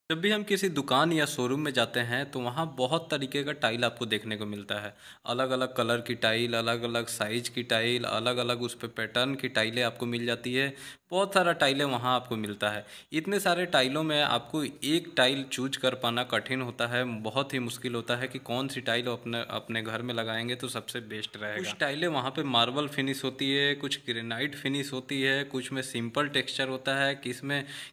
जब भी हम किसी दुकान या शोरूम में जाते हैं तो वहाँ बहुत तरीके का टाइल आपको देखने को मिलता है। अलग अलग कलर की टाइल, अलग अलग साइज की टाइल, अलग अलग उस पे पैटर्न की टाइलें आपको मिल जाती है। बहुत सारा टाइलें वहाँ आपको मिलता है। इतने सारे टाइलों में आपको एक टाइल चूज कर पाना कठिन होता है, बहुत ही मुश्किल होता है कि कौन सी टाइल अपने अपने घर में लगाएंगे तो सबसे बेस्ट रहेगा। कुछ टाइलें वहाँ पे मार्बल फिनिश होती है, कुछ ग्रेनाइट फिनिश होती है, कुछ में सिंपल टेक्सचर होता है,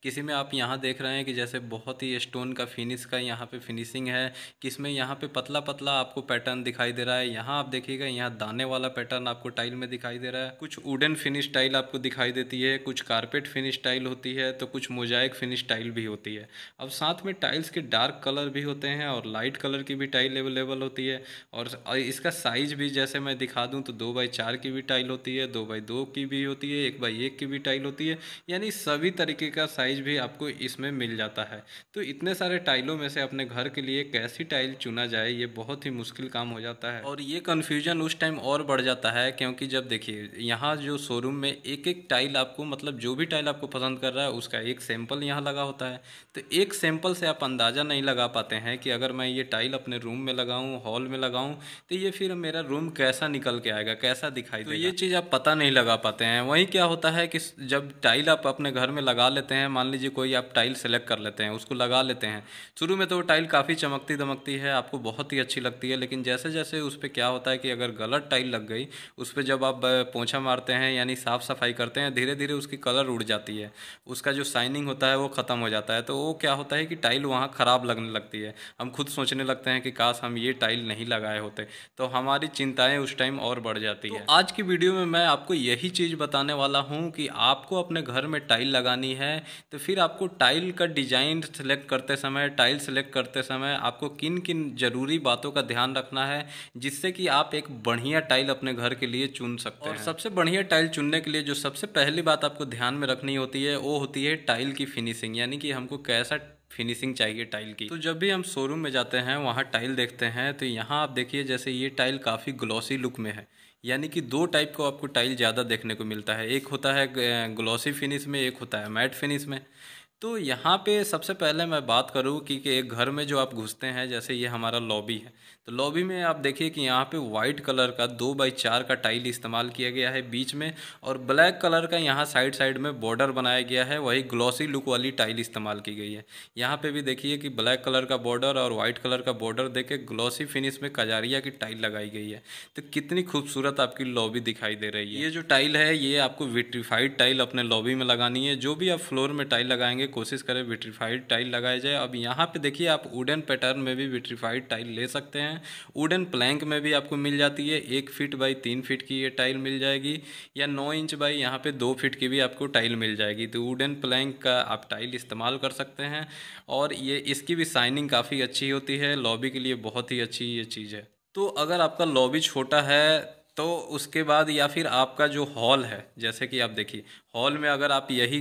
किसी में आप यहाँ देख रहे हैं कि जैसे बहुत ही स्टोन का फिनिश का यहाँ पे फिनिशिंग है। किस में यहाँ पे पतला पतला आपको पैटर्न दिखाई दे रहा है। यहाँ आप देखिएगा, यहाँ दाने वाला पैटर्न आपको टाइल में दिखाई दे रहा है। कुछ वुडन फिनिश टाइल आपको दिखाई देती है, कुछ कारपेट फिनिश टाइल होती है, तो कुछ मोजाइक फिनिश टाइल भी होती है। अब साथ में टाइल्स के डार्क कलर भी होते हैं और लाइट कलर की भी टाइल अवेलेबल होती है। और इसका साइज भी जैसे मैं दिखा दूँ तो 2x4 की भी टाइल होती है, 2x2 की भी होती है, 1x1 की भी टाइल होती है। यानी सभी तरीके का साइज भी आपको इसमें मिल जाता है। तो इतने सारे टाइलों में से अपने घर के लिए कैसी टाइल चुना जाए, ये बहुत ही मुश्किल काम हो जाता है। और ये कन्फ्यूजन उस टाइम और बढ़ जाता है क्योंकि जब देखिए यहाँ जो शोरूम में एक एक टाइल आपको, मतलब जो भी टाइल आपको पसंद कर रहा है उसका एक सैंपल यहाँ लगा होता है। तो एक सैंपल से आप अंदाज़ा नहीं लगा पाते हैं कि अगर मैं ये टाइल अपने रूम में लगाऊँ, हॉल में लगाऊँ, तो ये फिर मेरा रूम कैसा निकल के आएगा, कैसा दिखाई देगा। तो ये चीज़ आप पता नहीं लगा पाते हैं। वहीं क्या होता है कि जब टाइल आप अपने घर में लगा लेते हैं, मान लीजिए कोई आप टाइल सेलेक्ट कर लेते हैं, उसको लगा लेते हैं। शुरू में तो वो टाइल काफ़ी चमकती दमकती है, आपको बहुत ही अच्छी लगती है, लेकिन जैसे जैसे उस पर क्या होता है कि अगर गलत टाइल लग गई, उस पर जब आप पोंछा मारते हैं यानी साफ़ सफाई करते हैं, धीरे धीरे उसकी कलर उड़ जाती है, उसका जो शाइनिंग होता है वो ख़त्म हो जाता है। तो वो क्या होता है कि टाइल वहाँ ख़राब लगने लगती है। हम खुद सोचने लगते हैं कि काश हम ये टाइल नहीं लगाए होते। तो हमारी चिंताएं उस टाइम और बढ़ जाती है। तो आज की वीडियो में मैं आपको यही चीज़ बताने वाला हूँ कि आपको अपने घर में टाइल लगानी है तो फिर आपको टाइल का डिज़ाइन सेलेक्ट करते समय, टाइल सेलेक्ट करते समय आपको किन किन ज़रूरी बातों का ध्यान रखना है, जिससे कि आप एक बढ़िया टाइल अपने घर के लिए चुन सकते हैं। और सबसे बढ़िया टाइल चुनने के लिए जो सबसे पहली बात आपको ध्यान में रखनी होती है वो होती है टाइल की फिनिशिंग, यानी कि हमको कैसा फिनिशिंग चाहिए टाइल की। तो जब भी हम शोरूम में जाते हैं वहाँ टाइल देखते हैं तो यहाँ आप देखिए जैसे ये टाइल काफ़ी ग्लॉसी लुक में है। यानी कि दो टाइप को आपको टाइल ज़्यादा देखने को मिलता है, एक होता है ग्लॉसी फिनिश में, एक होता है मैट फिनिश में। तो यहाँ पे सबसे पहले मैं बात करूँ कि एक घर में जो आप घुसते हैं, जैसे ये हमारा लॉबी है, तो लॉबी में आप देखिए कि यहाँ पे वाइट कलर का 2x4 का टाइल इस्तेमाल किया गया है बीच में, और ब्लैक कलर का यहाँ साइड साइड में बॉर्डर बनाया गया है, वही ग्लॉसी लुक वाली टाइल इस्तेमाल की गई है। यहाँ पे भी देखिए कि ब्लैक कलर का बॉर्डर और वाइट कलर का बॉर्डर देके ग्लॉसी फिनिश में कजारिया की टाइल लगाई गई है। तो कितनी खूबसूरत आपकी लॉबी दिखाई दे रही है। ये जो टाइल है ये आपको विट्रीफाइड टाइल अपने लॉबी में लगानी है। जो भी आप फ्लोर में टाइल लगाएंगे कोशिश करें विट्रीफाइड टाइल लगाया जाए। अब यहाँ पे देखिए आप वुडन पैटर्न में भी विट्रीफाइड टाइल ले सकते हैं, वुडन प्लैंक में भी आपको मिल जाती है। 1 फीट बाई 3 फीट की ये टाइल मिल जाएगी, या 9 इंच बाई यहाँ पे 2 फीट की भी आपको टाइल मिल जाएगी। तो वुडन प्लैंक का आप टाइल इस्तेमाल कर सकते हैं, और ये इसकी भी शाइनिंग काफ़ी अच्छी होती है, लॉबी के लिए बहुत ही अच्छी ये चीज़ है। तो अगर आपका लॉबी छोटा है तो उसके बाद, या फिर आपका जो हॉल है, जैसे कि आप देखिए हॉल में अगर आप यही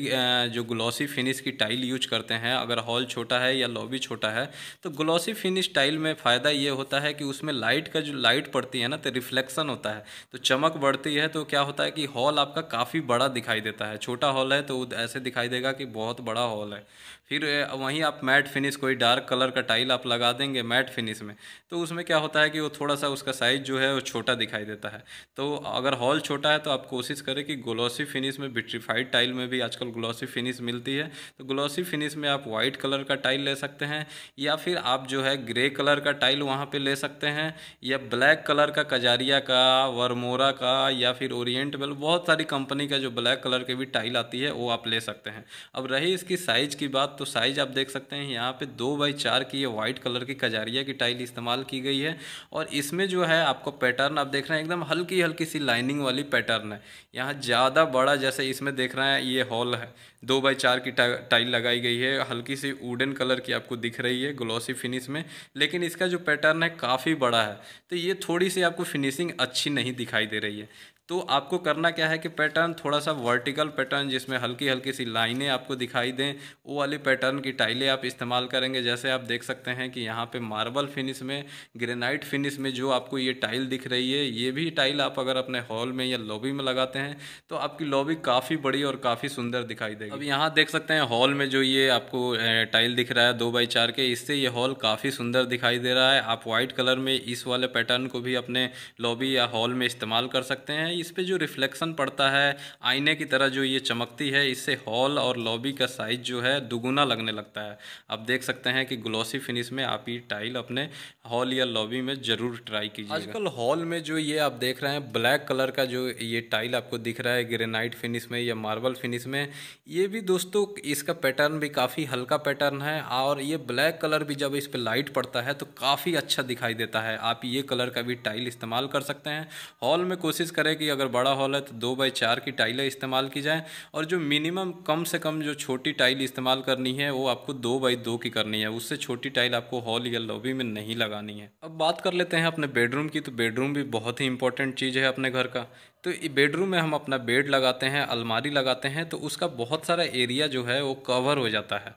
जो ग्लॉसी फिनिश की टाइल यूज करते हैं, अगर हॉल छोटा है या लॉबी छोटा है, तो ग्लॉसी फिनिश टाइल में फ़ायदा ये होता है कि उसमें लाइट का जो लाइट पड़ती है ना, तो रिफ्लेक्शन होता है, तो चमक बढ़ती है। तो क्या होता है कि हॉल आपका काफ़ी बड़ा दिखाई देता है। छोटा हॉल है तो ऐसे दिखाई देगा कि बहुत बड़ा हॉल है। फिर वहीं आप मैट फिनिश, कोई डार्क कलर का टाइल आप लगा देंगे मैट फिनिश में, तो उसमें क्या होता है कि वो थोड़ा सा उसका साइज़ जो है वो छोटा दिखाई देता है। तो अगर हॉल छोटा है तो आप कोशिश करें कि ग्लॉसी फिनिश में, विट्रीफाइड टाइल में भी आजकल ग्लॉसी फिनिश मिलती है, तो ग्लॉसी फिनिश में आप वाइट कलर का टाइल ले सकते हैं, या फिर आप जो है ग्रे कलर का टाइल वहाँ पे ले सकते हैं, या ब्लैक कलर का कजारिया का, वर्मोरा का, या फिर ओरिएंट बेल, बहुत सारी कंपनी का जो ब्लैक कलर की भी टाइल आती है वो आप ले सकते हैं। अब रही इसकी साइज़ की बात, तो साइज़ आप देख सकते हैं यहाँ पे 2x4 की ये वाइट कलर की कजारिया की टाइल इस्तेमाल की गई है, और इसमें जो है आपको पैटर्न आप देख रहे हैं एकदम हल्की हल्की सी लाइनिंग वाली पैटर्न है। यहाँ ज़्यादा बड़ा, जैसे इसमें देख रहे हैं ये हॉल है, 2x4 की टाइल लगाई गई है, हल्की सी वुडन कलर की आपको दिख रही है ग्लॉसी फिनिश में, लेकिन इसका जो पैटर्न है काफ़ी बड़ा है, तो ये थोड़ी सी आपको फिनिशिंग अच्छी नहीं दिखाई दे रही है। तो आपको करना क्या है कि पैटर्न थोड़ा सा वर्टिकल पैटर्न जिसमें हल्की हल्की सी लाइनें आपको दिखाई दें, वो वाली पैटर्न की टाइलें आप इस्तेमाल करेंगे। जैसे आप देख सकते हैं कि यहाँ पे मार्बल फिनिश में, ग्रेनाइट फिनिश में जो आपको ये टाइल दिख रही है, ये भी टाइल आप अगर अपने हॉल में या लॉबी में लगाते हैं तो आपकी लॉबी काफ़ी बड़ी और काफ़ी सुंदर दिखाई देगी। अब यहाँ देख सकते हैं हॉल में जो ये आपको टाइल दिख रहा है 2x4 के, इससे ये हॉल काफ़ी सुंदर दिखाई दे रहा है। आप वाइट कलर में इस वाले पैटर्न को भी अपने लॉबी या हॉल में इस्तेमाल कर सकते हैं। इस पे जो रिफ्लेक्शन पड़ता है आईने की तरह जो ये चमकती है, इससे हॉल और लॉबी का साइज जो है दुगुना लगने लगता है। आप देख सकते हैं कि ग्लॉसी फिनिश में आप ये टाइल अपने हॉल या लॉबी में ज़रूर ट्राई कीजिएगा। आजकल हॉल में जो ये आप देख रहे हैं ब्लैक कलर का जो ये टाइल आपको दिख रहा है ग्रेनाइट फिनिश में या मार्बल फिनिश में, ये भी दोस्तों इसका पैटर्न भी काफ़ी हल्का पैटर्न है और ये ब्लैक कलर भी जब इस पर लाइट पड़ता है तो काफ़ी अच्छा दिखाई देता है। आप ये कलर का भी टाइल इस्तेमाल कर सकते हैं। हॉल में कोशिश करें कि अगर बड़ा हॉल है तो 2x4 की टाइलें इस्तेमाल की जाएँ, और जो मिनिमम कम से कम जो छोटी टाइल इस्तेमाल करनी है वो आपको 2x2 की करनी है। उससे छोटी टाइल आपको हॉल या लॉबी में नहीं लगानी है। अब बात कर लेते हैं अपने बेडरूम की। तो बेडरूम भी बहुत ही इंपॉर्टेंट चीज़ है अपने घर का। तो बेडरूम में हम अपना बेड लगाते हैं, अलमारी लगाते हैं, तो उसका बहुत सारा एरिया जो है वो कवर हो जाता है।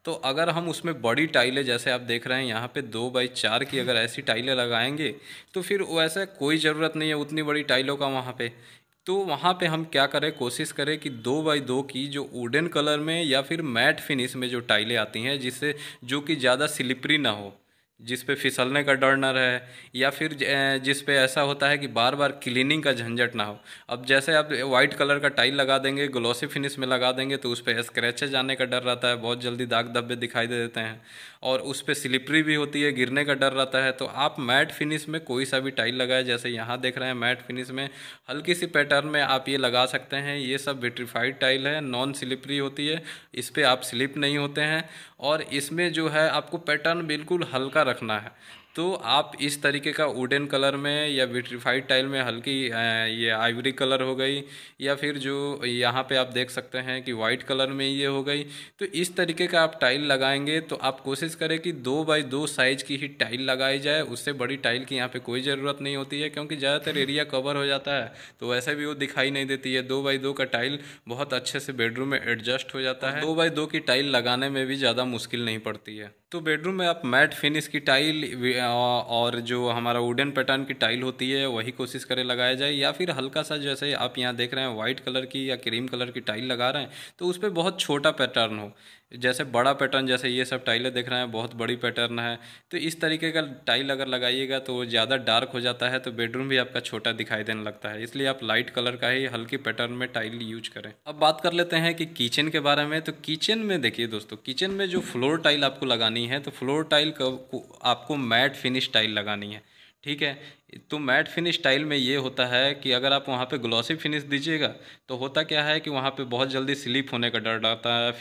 तो अगर हम उसमें बड़ी टाइलें जैसे आप देख रहे हैं यहाँ पे 2x4 की अगर ऐसी टाइलें लगाएंगे तो फिर वैसे कोई ज़रूरत नहीं है उतनी बड़ी टाइलों का वहाँ पे। तो वहाँ पे हम क्या करें, कोशिश करें कि 2x2 की जो वुडन कलर में या फिर मैट फिनिश में जो टाइलें आती हैं, जिससे जो कि ज़्यादा स्लिपरी ना हो, जिस पे फिसलने का डर ना रहे, या फिर जिस पे ऐसा होता है कि बार बार क्लीनिंग का झंझट ना हो। अब जैसे आप वाइट कलर का टाइल लगा देंगे, ग्लॉसी फिनिश में लगा देंगे, तो उस पर स्क्रैचेज आने का डर रहता है, बहुत जल्दी दाग धब्बे दिखाई दे देते हैं, और उस पर स्लिपरी भी होती है, गिरने का डर रहता है। तो आप मैट फिनिश में कोई सा भी टाइल लगाए, जैसे यहाँ देख रहे हैं मैट फिनिश में हल्की सी पैटर्न में आप ये लगा सकते हैं। ये सब विट्रीफाइड टाइल है, नॉन स्लिपरी होती है, इस पर आप स्लिप नहीं होते हैं, और इसमें जो है आपको पैटर्न बिल्कुल हल्का रखना है। तो आप इस तरीके का वुडन कलर में या विट्रीफाइड टाइल में हल्की ये आइवरी कलर हो गई, या फिर जो यहाँ पे आप देख सकते हैं कि वाइट कलर में ये हो गई, तो इस तरीके का आप टाइल लगाएंगे तो आप कोशिश करें कि 2x2 साइज़ की ही टाइल लगाई जाए। उससे बड़ी टाइल की यहाँ पे कोई ज़रूरत नहीं होती है, क्योंकि ज़्यादातर एरिया कवर हो जाता है तो वैसे भी वो दिखाई नहीं देती है। 2x2 का टाइल बहुत अच्छे से बेडरूम में एडजस्ट हो जाता है, 2x2 की टाइल लगाने में भी ज़्यादा मुश्किल नहीं पड़ती है। तो बेडरूम में आप मैट फिनिश की टाइल और जो हमारा वुडन पैटर्न की टाइल होती है वही कोशिश करें लगाया जाए, या फिर हल्का सा जैसे आप यहाँ देख रहे हैं वाइट कलर की या क्रीम कलर की टाइल लगा रहे हैं तो उस पर बहुत छोटा पैटर्न हो। जैसे बड़ा पैटर्न, जैसे ये सब टाइलें देख रहे हैं बहुत बड़ी पैटर्न है, तो इस तरीके का टाइल अगर लगाइएगा तो वो ज़्यादा डार्क हो जाता है, तो बेडरूम भी आपका छोटा दिखाई देने लगता है। इसलिए आप लाइट कलर का ही हल्की पैटर्न में टाइल यूज करें। अब बात कर लेते हैं कि किचन के बारे में। तो किचन में देखिए दोस्तों, किचन में जो फ्लोर टाइल आपको लगानी है, तो फ्लोर टाइल आपको मैट फिनिश टाइल लगानी है, ठीक है। तो मैट फिनिश टाइल में ये होता है कि अगर आप वहाँ पे ग्लॉसी फिनिश दीजिएगा तो होता क्या है कि वहाँ पे बहुत जल्दी स्लिप होने का डर रहता है,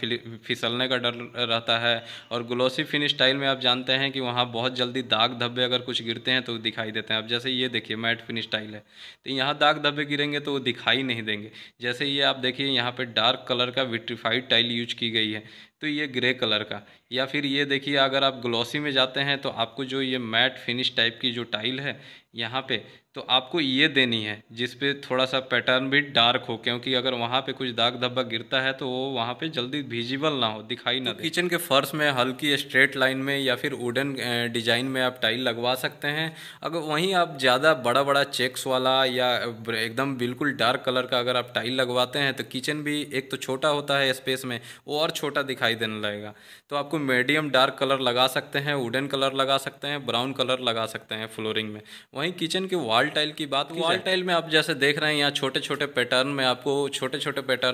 फिसलने का डर रहता है। और ग्लॉसी फिनिश टाइल में आप जानते हैं कि वहाँ बहुत जल्दी दाग धब्बे अगर कुछ गिरते हैं तो दिखाई देते हैं। अब जैसे ये देखिए मैट फिनिश टाइल है, तो यहाँ दाग धब्बे गिरेंगे तो वो दिखाई नहीं देंगे। जैसे ये आप देखिए यहाँ पर डार्क कलर का विट्रीफाइड टाइल यूज की गई है, तो ये ग्रे कलर का, या फिर ये देखिए अगर आप ग्लॉसी में जाते हैं तो आपको जो ये मैट फिनिश टाइप की जो टाइल है यहाँ पे, तो आपको ये देनी है जिस पे थोड़ा सा पैटर्न भी डार्क हो, क्योंकि अगर वहाँ पे कुछ दाग धब्बा गिरता है तो वो वहाँ पे जल्दी विजिबल ना हो, दिखाई ना दे। किचन के फर्श में हल्की स्ट्रेट लाइन में या फिर वुडन डिजाइन में आप टाइल लगवा सकते हैं। अगर वहीं आप ज़्यादा बड़ा बड़ा चेक्स वाला या एकदम बिल्कुल डार्क कलर का अगर आप टाइल लगवाते हैं तो किचन भी एक तो छोटा होता है स्पेस में, वो और छोटा दिखाई देने लगेगा। तो आपको मीडियम डार्क कलर लगा सकते हैं, वुडन कलर लगा सकते हैं, ब्राउन कलर लगा सकते हैं फ्लोरिंग में। वहीं किचन के वॉल टाइल की बात, वॉल टाइल में आप जैसे देख रहे हैं यहाँ छोटे छोटे पैटर्न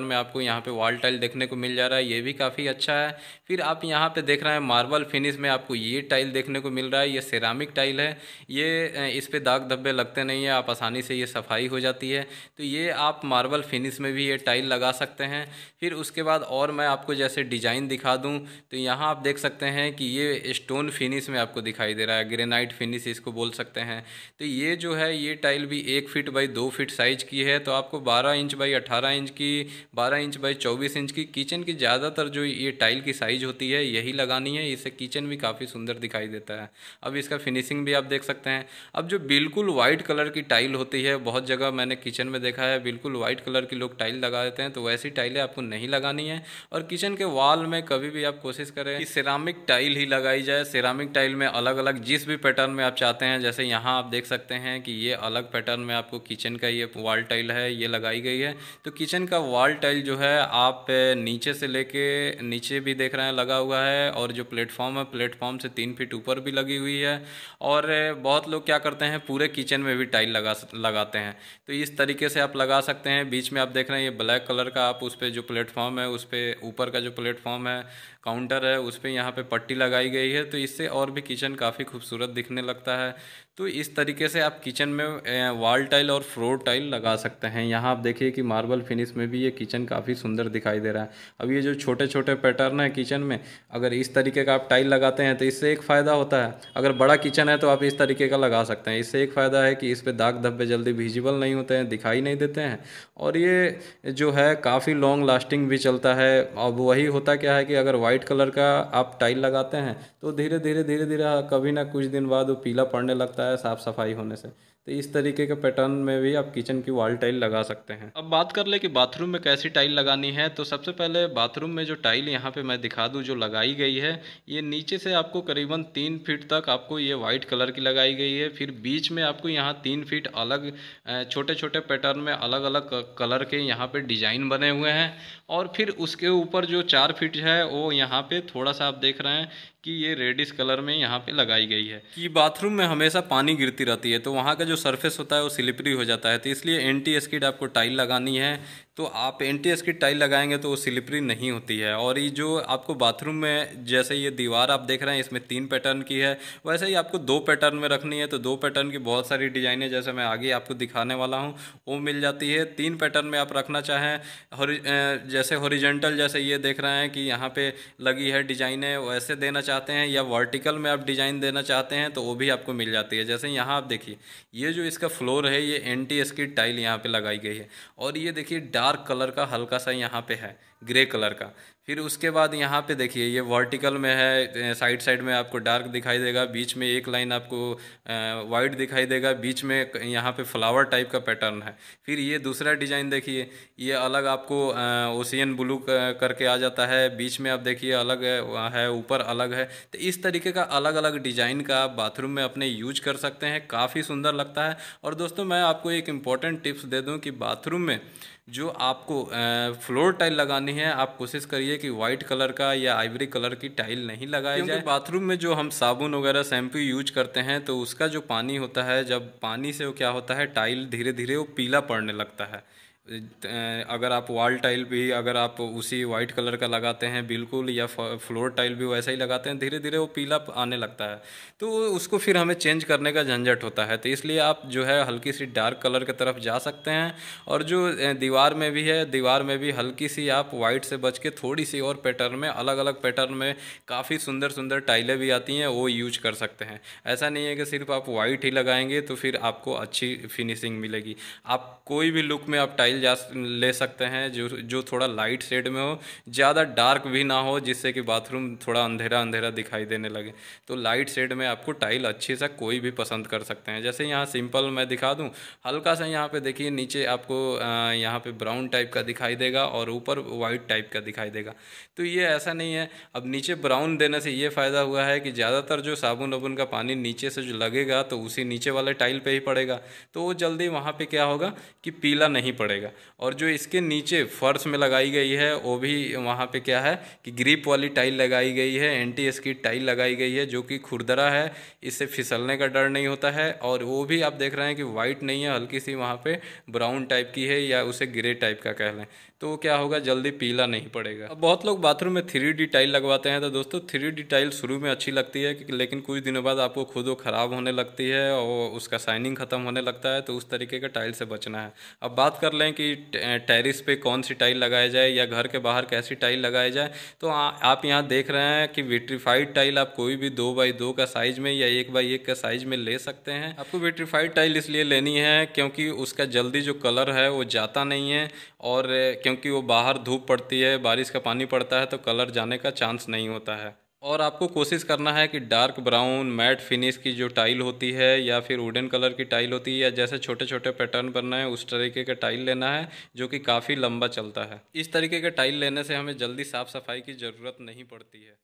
में आपको यहाँ पे वॉल टाइल देखने को मिल जा रहा है, ये भी काफ़ी अच्छा है। फिर आप यहाँ पे देख रहे हैं मार्बल फिनिश में आपको ये टाइल देखने को मिल रहा है, ये सेरामिक टाइल है, ये इस पे दाग धब्बे लगते नहीं है, आप आसानी से ये सफाई हो जाती है। तो ये आप मार्बल फिनिश में भी ये टाइल लगा सकते हैं। फिर उसके बाद और मैं आपको जैसे डिज़ाइन दिखा दूँ तो यहाँ आप देख सकते हैं कि ये स्टोन फिनिश में आपको दिखाई दे रहा है, ग्रेनाइट फिनिश इसको बोल सकते हैं। तो ये जो है ये टाइल भी 1 फीट बाई 2 फीट साइज की है, तो आपको 12 इंच बाई 18 इंच की, 12 इंच बाई 24 इंच की किचन की ज़्यादातर जो ये टाइल की साइज होती है यही लगानी है। इससे किचन भी काफ़ी सुंदर दिखाई देता है। अब इसका फिनिशिंग भी आप देख सकते हैं। अब जो बिल्कुल वाइट कलर की टाइल होती है, बहुत जगह मैंने किचन में देखा है बिल्कुल वाइट कलर की लोग टाइल लगा देते हैं, तो वैसी टाइलें आपको नहीं लगानी है। और किचन के वॉल में कभी भी आप कोशिश करें कि सिरामिक टाइल ही लगाई जाए। सिरामिक टाइल में अलग अलग जिस भी पैटर्न में आप चाहते हैं, जैसे यहाँ आप देख सकते हैं कि ये अलग पैटर्न में आपको किचन का ये वॉल टाइल है ये लगाई गई है। तो किचन का वॉल टाइल जो है आप नीचे से लेके नीचे भी देख रहे हैं लगा हुआ है, और जो प्लेटफॉर्म है प्लेटफॉर्म से 3 फीट ऊपर भी लगी हुई है। और बहुत लोग क्या करते हैं पूरे किचन में भी टाइल लगाते हैं, तो इस तरीके से आप लगा सकते हैं। बीच में आप देख रहे हैं ये ब्लैक कलर का, आप उस पर जो प्लेटफॉर्म है उस पर ऊपर का जो प्लेटफॉर्म है काउंटर है उस पर यहाँ पे पट्टी लगाई गई है, तो इससे और भी किचन काफ़ी खूबसूरत दिखने लगता है। तो इस तरीके से आप किचन में वॉल टाइल और फ्लोर टाइल लगा सकते हैं। यहाँ आप देखिए कि मार्बल फिनिश में भी ये किचन काफ़ी सुंदर दिखाई दे रहा है। अब ये जो छोटे छोटे पैटर्न है किचन में, अगर इस तरीके का आप टाइल लगाते हैं तो इससे एक फ़ायदा होता है, अगर बड़ा किचन है तो आप इस तरीके का लगा सकते हैं। इससे एक फ़ायदा है कि इस पर दाग धब्बे जल्दी विजिबल नहीं होते हैं, दिखाई नहीं देते हैं, और ये जो है काफ़ी लॉन्ग लास्टिंग भी चलता है। अब वही होता क्या है कि अगर वाइट कलर का आप टाइल लगाते हैं तो धीरे धीरे कभी ना कुछ दिन बाद वो पीला पड़ने लगता है साफ़ सफाई होने से। तो इस तरीके के पैटर्न में भी आप किचन की वॉल टाइल लगा सकते हैं। अब बात कर ले कि बाथरूम में कैसी टाइल लगानी है, तो सबसे पहले बाथरूम में जो टाइल यहाँ पे मैं दिखा दूँ जो लगाई गई है, ये नीचे से आपको करीबन 3 फीट तक आपको ये वाइट कलर की लगाई गई है। फिर बीच में आपको यहाँ 3 फीट अलग छोटे छोटे पैटर्न में अलग अलग कलर के यहाँ पे डिजाइन बने हुए हैं। और फिर उसके ऊपर जो 4 फीट है वो यहाँ पे थोड़ा सा आप देख रहे हैं कि ये रेडिश कलर में यहाँ पे लगाई गई है। कि बाथरूम में हमेशा पानी गिरती रहती है, तो वहाँ का जो सरफेस होता है वो स्लिपरी हो जाता है, तो इसलिए एंटी स्किड आपको टाइल लगानी है। तो आप एंटी स्किड टाइल लगाएंगे तो वो स्लिपरी नहीं होती है। और ये जो आपको बाथरूम में जैसे ये दीवार आप देख रहे हैं इसमें 3 पैटर्न की है, वैसे ही आपको 2 पैटर्न में रखनी है। तो 2 पैटर्न की बहुत सारी डिजाइनें जैसे मैं आगे आपको दिखाने वाला हूँ वो मिल जाती है। 3 पैटर्न में आप रखना चाहें, जैसे हॉरिजॉन्टल जैसे ये देख रहे हैं कि यहाँ पे लगी है डिजाइनें, वैसे देना चाहते हैं या वर्टिकल में आप डिज़ाइन देना चाहते हैं तो वो भी आपको मिल जाती है। जैसे यहाँ आप देखिए ये जो इसका फ्लोर है ये एंटी स्किड टाइल यहाँ पे लगाई गई है, और ये देखिए डार्क कलर का हल्का सा यहाँ पे है ग्रे कलर का। फिर उसके बाद यहाँ पे देखिए ये वर्टिकल में है, साइड साइड में आपको डार्क दिखाई देगा, बीच में एक लाइन आपको वाइट दिखाई देगा, बीच में यहाँ पे फ्लावर टाइप का पैटर्न है। फिर ये दूसरा डिज़ाइन देखिए ये अलग आपको ओशियन ब्लू करके आ जाता है, बीच में आप देखिए अलग है ऊपर अलग है। तो इस तरीके का अलग अलग डिज़ाइन का आप बाथरूम में अपने यूज कर सकते हैं, काफ़ी सुंदर लगता है। और दोस्तों मैं आपको एक इम्पॉर्टेंट टिप्स दे दूं कि बाथरूम में जो आपको फ्लोर टाइल लगानी है आप कोशिश करिए कि वाइट कलर का या आइवरी कलर की टाइल नहीं लगाई जाए। बाथरूम में जो हम साबुन वगैरह शैम्पू यूज करते हैं तो उसका जो पानी होता है, जब पानी से वो क्या होता है टाइल धीरे धीरे वो पीला पड़ने लगता है। अगर आप वॉल टाइल भी अगर आप उसी वाइट कलर का लगाते हैं बिल्कुल, या फ्लोर टाइल भी वैसा ही लगाते हैं, धीरे धीरे वो पीला आने लगता है, तो उसको फिर हमें चेंज करने का झंझट होता है। तो इसलिए आप जो है हल्की सी डार्क कलर की तरफ जा सकते हैं। और जो दीवार में भी है, दीवार में भी हल्की सी आप वाइट से बच के थोड़ी सी और पैटर्न में अलग अलग पैटर्न में काफ़ी सुंदर सुंदर टाइलें भी आती हैं वो यूज कर सकते हैं। ऐसा नहीं है कि सिर्फ आप वाइट ही लगाएंगे तो फिर आपको अच्छी फिनिशिंग मिलेगी। आप कोई भी लुक में आप टाइल ले सकते हैं जो थोड़ा लाइट शेड में हो, ज़्यादा डार्क भी ना हो जिससे कि बाथरूम थोड़ा अंधेरा अंधेरा दिखाई देने लगे। तो लाइट शेड में आपको टाइल अच्छे सा कोई भी पसंद कर सकते हैं। जैसे यहाँ सिंपल मैं दिखा दूँ, हल्का सा यहाँ पे देखिए नीचे आपको यहाँ पे ब्राउन टाइप का दिखाई देगा और ऊपर वाइट टाइप का दिखाई देगा। तो ये ऐसा नहीं है। अब नीचे ब्राउन देने से ये फ़ायदा हुआ है कि ज़्यादातर जो साबुन वाबुन का पानी नीचे से जो लगेगा तो उसी नीचे वाले टाइल पे ही पड़ेगा, तो वो जल्दी वहाँ पे क्या होगा कि पीला नहीं पड़ेगा। और जो इसके नीचे फर्श में लगाई गई है वो भी वहाँ पे क्या है कि ग्रिप वाली टाइल लगाई गई है, एंटी स्किड टाइल लगाई गई है जो कि खुरदरा है, इससे फिसलने का डर नहीं होता है। और वो भी आप देख रहे हैं कि वाइट नहीं है, हल्की सी वहाँ पे ब्राउन टाइप की है या उसे ग्रे टाइप का कह लें। तो क्या होगा, जल्दी पीला नहीं पड़ेगा। अब बहुत लोग बाथरूम में 3D टाइल लगवाते हैं, तो दोस्तों 3D टाइल शुरू में अच्छी लगती है लेकिन कुछ दिनों बाद आपको खुद वो ख़राब होने लगती है और उसका शाइनिंग ख़त्म होने लगता है, तो उस तरीके का टाइल से बचना है। अब बात कर लें कि टेरिस पे कौन सी टाइल लगाया जाए या घर के बाहर कैसी टाइल लगाई जाए, तो आप यहाँ देख रहे हैं कि विट्रीफाइड टाइल आप कोई भी 2x2 का साइज में या 1x1 का साइज में ले सकते हैं। आपको विट्रीफाइड टाइल इसलिए लेनी है क्योंकि उसका जल्दी जो कलर है वो जाता नहीं है, और क्योंकि वो बाहर धूप पड़ती है, बारिश का पानी पड़ता है, तो कलर जाने का चांस नहीं होता है। और आपको कोशिश करना है कि डार्क ब्राउन मैट फिनिश की जो टाइल होती है या फिर वुडन कलर की टाइल होती है या जैसे छोटे छोटे पैटर्न बनना है उस तरीके का टाइल लेना है जो कि काफ़ी लंबा चलता है। इस तरीके का टाइल लेने से हमें जल्दी साफ़ सफाई की ज़रूरत नहीं पड़ती है।